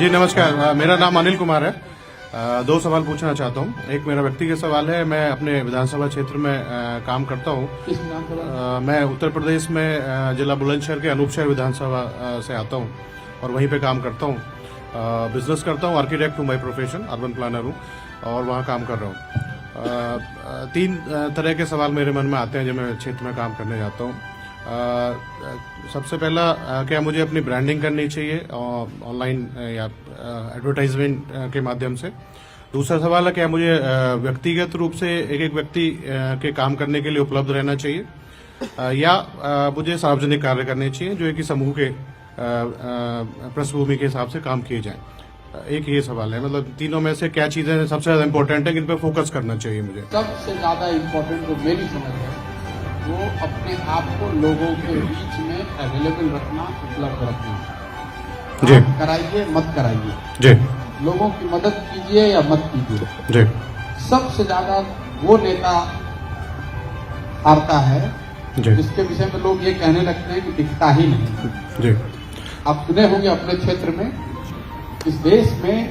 जी नमस्कार, मेरा नाम अनिल कुमार है। दो सवाल पूछना चाहता हूँ। एक मेरा व्यक्तिगत सवाल है। मैं अपने विधानसभा क्षेत्र में काम करता हूँ। मैं उत्तर प्रदेश में जिला बुलंदशहर के अनूपशहर विधानसभा से आता हूँ और वहीं पे काम करता हूँ। बिजनेस करता हूँ, आर्किटेक्ट हूँ बाय प्रोफेशन, अर्बन प्लानर हूँ और वहाँ काम कर रहा हूँ। तीन तरह के सवाल मेरे मन में आते हैं जब मैं क्षेत्र में काम करने जाता हूँ। सबसे पहला, क्या मुझे अपनी ब्रांडिंग करनी चाहिए ऑनलाइन या एडवर्टाइजमेंट के माध्यम से। दूसरा सवाल है, क्या मुझे व्यक्तिगत रूप से एक व्यक्ति के काम करने के लिए उपलब्ध रहना चाहिए या मुझे सार्वजनिक कार्य करने चाहिए जो एक समूह के पृष्ठभूमि के हिसाब से काम किए जाएं। एक ये सवाल है, मतलब तीनों में से क्या चीजें सबसे ज्यादा इम्पोर्टेंट है, किन पर फोकस करना चाहिए मुझे? सबसे ज्यादा इम्पोर्टेंट जो मेरी समझ है वो अपने आप को लोगों के बीच में अवेलेबल रखना, उपलब्ध रखना। जी कराइए मत कराइए, जी लोगों की मदद कीजिए या मत कीजिए। जी सबसे ज्यादा वो नेता हारता है जी जिसके विषय में लोग ये कहने लगते हैं कि दिखता ही नहीं। जी आप सुने होंगे अपने क्षेत्र में, इस देश में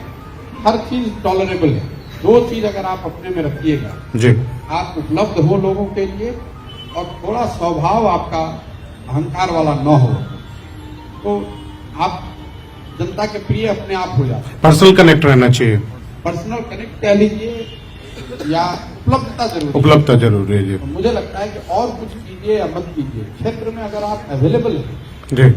हर चीज टॉलरेबल है। दो चीज अगर आप अपने में रखिएगा, जी आप उपलब्ध हो लोगों के लिए और थोड़ा स्वभाव आपका अहंकार वाला न हो, तो आप जनता के प्रिय अपने आप हो जाते हैं। पर्सनल कनेक्ट रहना चाहिए, पर्सनल कनेक्ट कह लीजिए या उपलब्धता जरूरी है। जी। तो मुझे लगता है कि और कुछ कीजिए या मत कीजिए, क्षेत्र में अगर आप अवेलेबल हैं, जी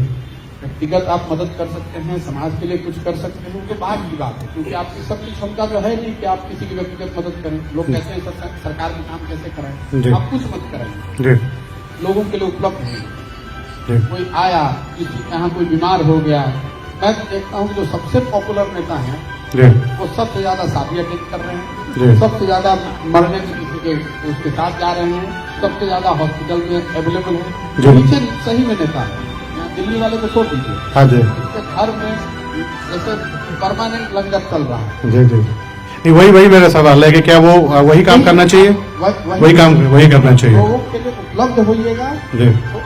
व्यक्तिगत आप मदद कर सकते हैं, समाज के लिए कुछ कर सकते हैं, तो बाद की बात है। क्योंकि आपकी सबकी क्षमता तो है नहीं कि आप किसी की व्यक्तिगत मदद करें। लोग कहते हैं सरकार के काम कैसे कराएं, आप कुछ मत कराइए, लोगों के लिए उपलब्ध हैं। कोई आया, किसी यहाँ कोई बीमार हो गया, मैं देखता हूँ जो सबसे पॉपुलर नेता हैं वो सबसे ज्यादा शादी अटेंड कर रहे हैं, सबसे ज्यादा मरने में किसी के उसके साथ जा रहे हैं, सबसे ज्यादा हॉस्पिटल में अवेलेबल है। नीचे सही में नेता है, दिल्ली वाले को छोड़ दीजिए, हाँ जी, घर में जैसे परमानेंट लंगर चल रहा है। जी जी, वही मेरा सवाल है कि क्या वो वही काम करना चाहिए, वही करना चाहिए, लोगों के लिए उपलब्ध होइएगा। जी, तो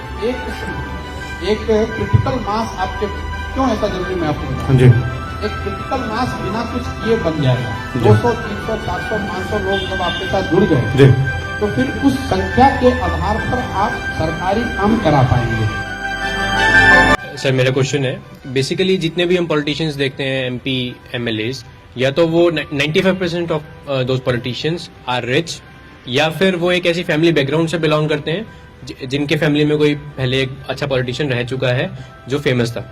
एक क्रिटिकल मास आपके, क्यों ऐसा जरूरी मैं आपको बताऊं? जी, एक क्रिटिकल मास बिना कुछ किए बन जाएगा। 200, 300, 400, 500 लोग जब आपके साथ जुड़ गए जी, तो फिर उस संख्या के आधार पर आप सरकारी काम करा पाएंगे। सर मेरा क्वेश्चन है, बेसिकली जितने भी हम पॉलिटिशियंस देखते हैं, एमपी एमएलएज, या तो वो 95% of those politicians are rich, या फिर वो एक ऐसी फैमिली बैकग्राउंड से बिलोंग करते हैं जिनके फैमिली में कोई पहले एक अच्छा पॉलिटिशियन रह चुका है जो फेमस था।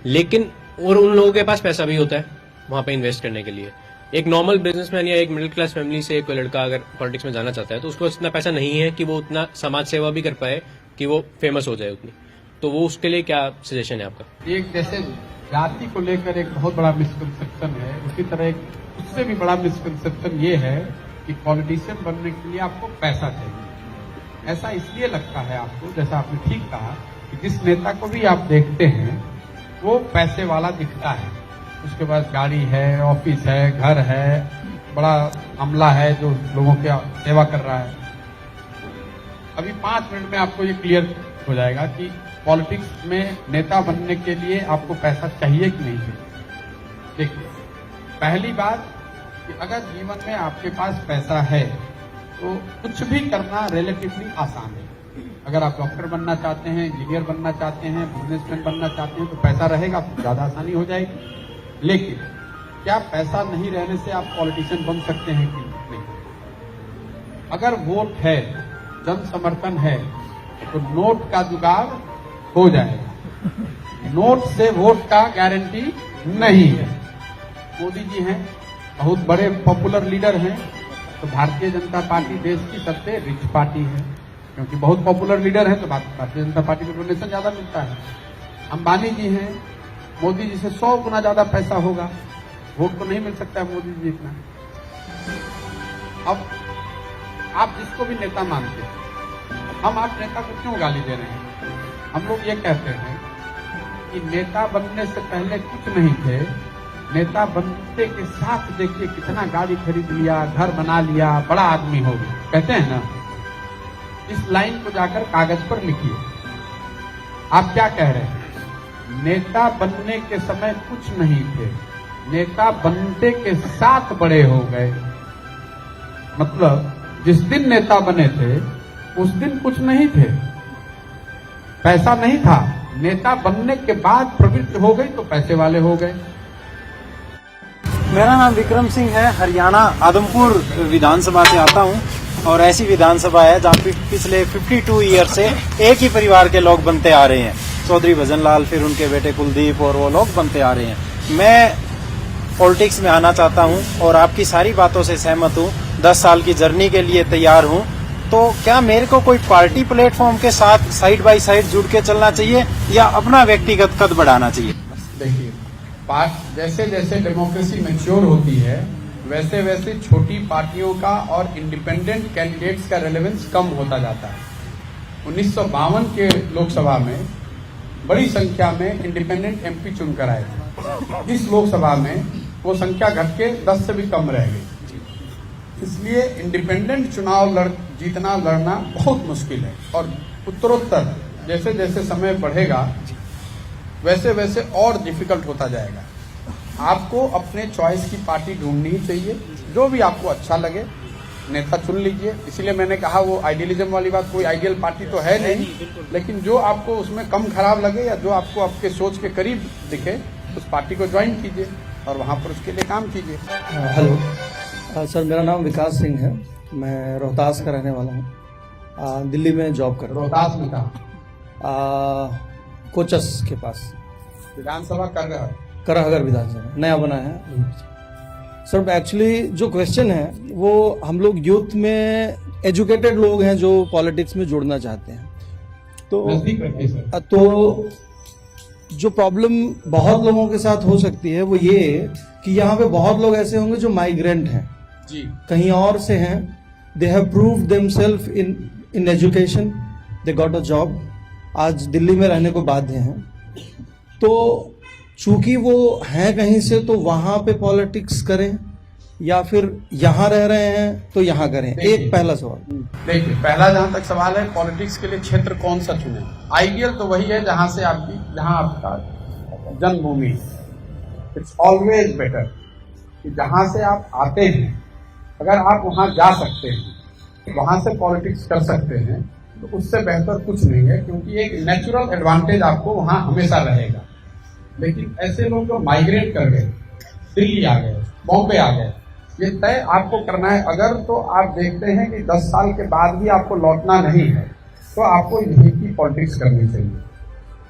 लेकिन और उन लोगों के पास पैसा भी होता है वहां पे इन्वेस्ट करने के लिए। एक नॉर्मल बिजनेसमैन या एक मिडिल क्लास फैमिली से कोई लड़का अगर पॉलिटिक्स में जाना चाहता है तो उसको इतना पैसा नहीं है कि वो उतना समाज सेवा भी कर पाए कि वो फेमस हो जाए उतनी। तो वो उसके लिए क्या सजेशन है आपका? एक जैसे जाति को लेकर एक बहुत बड़ा मिसकंसेप्शन है, उसी तरह एक उससे भी बड़ा मिसकंसेप्शन ये है कि पॉलिटिशियन बनने के लिए आपको पैसा चाहिए। ऐसा इसलिए लगता है आपको, जैसा आपने ठीक कहा, कि जिस नेता को भी आप देखते हैं वो पैसे वाला दिखता है, उसके पास गाड़ी है, ऑफिस है, घर है, बड़ा अमला है जो लोगों की सेवा कर रहा है। अभी 5 मिनट में आपको ये क्लियर हो जाएगा कि पॉलिटिक्स में नेता बनने के लिए आपको पैसा चाहिए कि नहीं चाहिए। देखिए, पहली बात कि अगर जीवन में आपके पास पैसा है तो कुछ भी करना रिलेटिवली आसान है। अगर आप डॉक्टर बनना चाहते हैं, इंजीनियर बनना चाहते हैं, बिजनेसमैन बनना चाहते हैं तो पैसा रहेगा तो ज्यादा आसानी हो जाएगी। लेकिन क्या पैसा नहीं रहने से आप पॉलिटिशियन बन सकते हैं कि नहीं? अगर वोट है, जन समर्थन है, तो नोट का जुगाड़ हो जाएगा। नोट से वोट का गारंटी नहीं है। मोदी जी हैं, बहुत बड़े पॉपुलर लीडर हैं, तो भारतीय जनता पार्टी देश की सबसे रिच पार्टी है, क्योंकि बहुत पॉपुलर लीडर है तो भारतीय जनता पार्टी को डोनेशन ज्यादा मिलता है। अंबानी जी हैं, मोदी जी से 100 गुना ज्यादा पैसा होगा, वोट तो नहीं मिल सकता है मोदी जी इतना। अब आप जिसको भी नेता मानते हैं, हम आप नेता को क्यों गाली दे रहे हैं? हम लोग ये कहते हैं कि नेता बनने से पहले कुछ नहीं थे, नेता बनते के साथ देखिए कितना गाड़ी खरीद लिया, घर बना लिया, बड़ा आदमी हो गया, कहते हैं ना। इस लाइन को जाकर कागज पर लिखिए। आप क्या कह रहे हैं? नेता बनने के समय कुछ नहीं थे, नेता बनते के साथ बड़े हो गए। मतलब जिस दिन नेता बने थे उस दिन कुछ नहीं थे, पैसा नहीं था। नेता बनने के बाद प्रवृत्ति हो गई तो पैसे वाले हो गए। मेरा नाम विक्रम सिंह है, हरियाणा आदमपुर विधानसभा से आता हूं और ऐसी विधानसभा है जहां पिछले 52 ईयर से एक ही परिवार के लोग बनते आ रहे हैं। चौधरी भजन लाल, फिर उनके बेटे कुलदीप और वो लोग बनते आ रहे हैं। मैं पॉलिटिक्स में आना चाहता हूं और आपकी सारी बातों से सहमत हूं। 10 साल की जर्नी के लिए तैयार हूं। तो क्या मेरे को कोई पार्टी प्लेटफॉर्म के साथ साइड बाय साइड जुड़ के चलना चाहिए या अपना व्यक्तिगत कद बढ़ाना चाहिए? देखिए, जैसे जैसे डेमोक्रेसी मैच्योर होती है वैसे वैसे छोटी पार्टियों का और इंडिपेंडेंट कैंडिडेट्स का रेलेवेंस कम होता जाता है। 1952 के लोकसभा में बड़ी संख्या में इंडिपेंडेंट एमपी चुनकर आए थे। इस लोकसभा में वो संख्या घट के 10 से भी कम रह गई। इसलिए इंडिपेंडेंट चुनाव जीतना लड़ना बहुत मुश्किल है और उत्तरोत्तर जैसे जैसे समय बढ़ेगा वैसे वैसे और डिफिकल्ट होता जाएगा। आपको अपने चॉइस की पार्टी ढूंढनी ही चाहिए, जो भी आपको अच्छा लगे नेता चुन लीजिए। इसीलिए मैंने कहा वो आइडियलिज्म वाली बात, कोई आइडियल पार्टी तो है नहीं, लेकिन जो आपको उसमें कम खराब लगे या जो आपको आपके सोच के करीब दिखे उस पार्टी को ज्वाइन कीजिए और वहां पर उसके लिए काम कीजिए। हेलो सर, मेरा नाम विकास सिंह है। मैं रोहतास का रहने वाला हूँ। दिल्ली में जॉब कर रहा हूँ। रोहतास में कहा? कोचस के पास। विधानसभा करहगर विधानसभा नया बना है। सर एक्चुअली जो क्वेश्चन है वो हम लोग यूथ में एजुकेटेड लोग हैं जो पॉलिटिक्स में जुड़ना चाहते हैं। तो जो प्रॉब्लम बहुत लोगों के साथ हो सकती है वो ये कि यहाँ पे बहुत लोग ऐसे होंगे जो माइग्रेंट हैं जी, कहीं और से हैं। They have proved themselves in education, they got a job, आज दिल्ली में रहने को बाध्य हैं। तो चूंकि वो हैं कहीं से तो वहां पे पॉलिटिक्स करें या फिर यहाँ रह रहे हैं तो यहाँ करें? एक पहला सवाल। देखिए, पहला जहां तक सवाल है पॉलिटिक्स के लिए क्षेत्र कौन सा चुने। आइडियल तो वही है जहां आपका जन्मभूमि। इट्स ऑलवेज बेटर कि जहां से आप आते हैं अगर आप वहां जा सकते हैं, वहां से पॉलिटिक्स कर सकते हैं, तो उससे बेहतर कुछ नहीं है, क्योंकि एक नेचुरल एडवांटेज आपको वहां हमेशा रहेगा। लेकिन ऐसे लोग जो माइग्रेट कर गए, दिल्ली आ गए, बॉम्बे आ गए, ये तय आपको करना है। अगर तो आप देखते हैं कि 10 साल के बाद भी आपको लौटना नहीं है तो आपको यहीं की पॉलिटिक्स करनी चाहिए।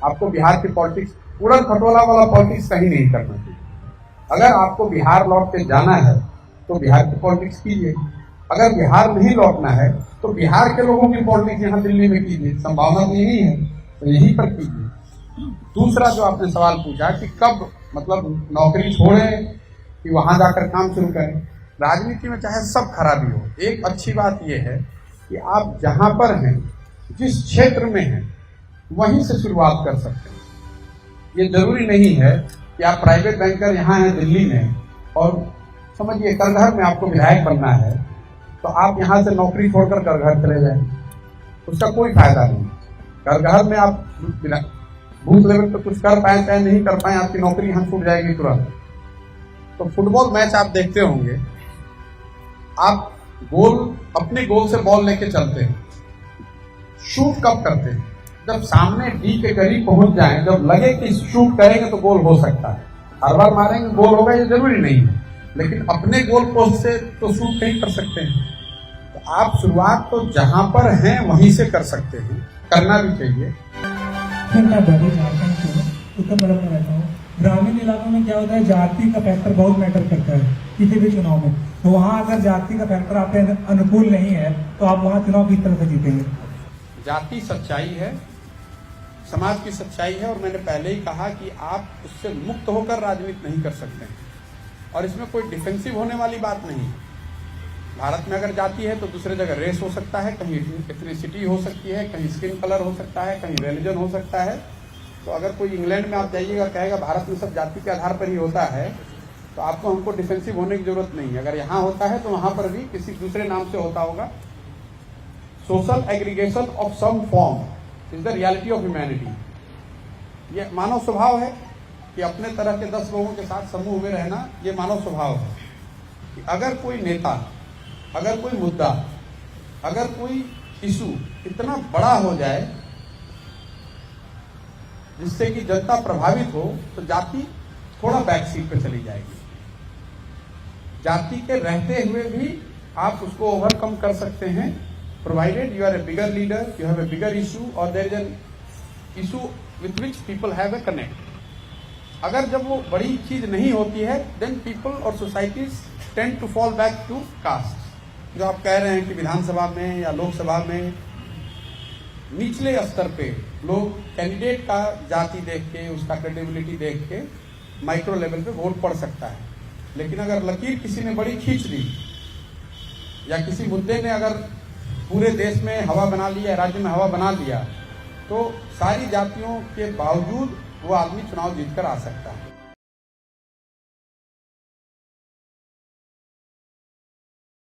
आपको बिहार की पॉलिटिक्स, उड़न खटोला वाला पॉलिटिक्स कहीं नहीं करना चाहिए। अगर आपको बिहार लौट के जाना है तो बिहार की पॉलिटिक्स कीजिए। अगर बिहार नहीं लौटना है तो बिहार के लोगों की पॉलिटिक्स यहाँ दिल्ली में कीजिए। संभावना तो यही है, तो यहीं पर कीजिए। दूसरा जो आपने सवाल पूछा कि कब मतलब नौकरी छोड़ें कि वहां जाकर काम शुरू करें। राजनीति में चाहे सब खराबी हो, एक अच्छी बात यह है कि आप जहां पर हैं, जिस क्षेत्र में हैं, वहीं से शुरुआत कर सकते हैं। ये जरूरी नहीं है कि आप प्राइवेट बैंकर यहाँ हैं दिल्ली में और समझिए करघर में आपको विधायक बनना है तो आप यहाँ से नौकरी छोड़कर करघर चले जाएं, उसका कोई फायदा नहीं। करघर में आप बूथ लेवल पे कुछ कर पाए चाहे नहीं कर पाए, आपकी नौकरी यहाँ छूट जाएगी तुरंत। तो फुटबॉल मैच आप देखते होंगे, आप अपने गोल से बॉल लेके चलते हैं, शूट कब करते हैं? जब सामने डी के करीब पहुंच जाए, जब लगे कि शूट करेंगे तो गोल हो सकता है। हर बार मारेंगे गोल होगा ये जरूरी नहीं है, लेकिन अपने गोल पोस्ट से तो शूट नहीं कर सकते हैं। तो आप शुरुआत तो जहां पर हैं वहीं से कर सकते हैं, करना भी चाहिए। मैं बड़ी झारखंड से उत्तर प्रदेश में रहता हूँ। ग्रामीण इलाकों में क्या होता है, जाति का फैक्टर बहुत मैटर करता है किसी भी चुनाव में। तो वहाँ अगर जाति का फैक्टर आपके अनुकूल नहीं है तो आप वहाँ चुनाव किस तरह से जीतेंगे? जाति सच्चाई है, समाज की सच्चाई है, और मैंने पहले ही कहा कि आप उससे मुक्त होकर राजनीति नहीं कर सकते हैं। और इसमें कोई डिफेंसिव होने वाली बात नहीं है। भारत में अगर जाति है तो दूसरे जगह रेस हो सकता है, कहीं एथनिसिटी हो सकती है, कहीं स्किन कलर हो सकता है, कहीं रिलीजन हो सकता है। तो अगर कोई इंग्लैंड में आप जाइएगा कहेगा भारत में सब जाति के आधार पर ही होता है, तो आपको हमको डिफेंसिव होने की जरूरत नहीं है। अगर यहाँ होता है तो वहां पर भी किसी दूसरे नाम से होता होगा। Social aggregation of some form is the reality of humanity. ये मानव स्वभाव है कि अपने तरह के 10 लोगों के साथ समूह में रहना ये मानव स्वभाव है कि अगर कोई नेता, अगर कोई मुद्दा, अगर कोई इशू इतना बड़ा हो जाए जिससे कि जनता प्रभावित हो, तो जाति थोड़ा बैक सीट पे चली जाएगी। जाति के रहते हुए भी आप उसको ओवरकम कर सकते हैं, provided you are a bigger leader, you have a bigger issue और there is an issue with which people have a connect. अगर जब वो बड़ी चीज नहीं होती है, देन पीपल और societies tend to fall back to caste. जो आप कह रहे हैं कि विधानसभा में या लोकसभा में निचले स्तर पे लोग कैंडिडेट का जाति देख के, उसका क्रेडिबिलिटी देख के माइक्रो लेवल पे वोट पड़ सकता है, लेकिन अगर लकीर किसी ने बड़ी खींच दी या किसी मुद्दे ने अगर पूरे देश में हवा बना लिया, राज्य में हवा बना लिया, तो सारी जातियों के बावजूद वो आदमी चुनाव जीतकर आ सकता है।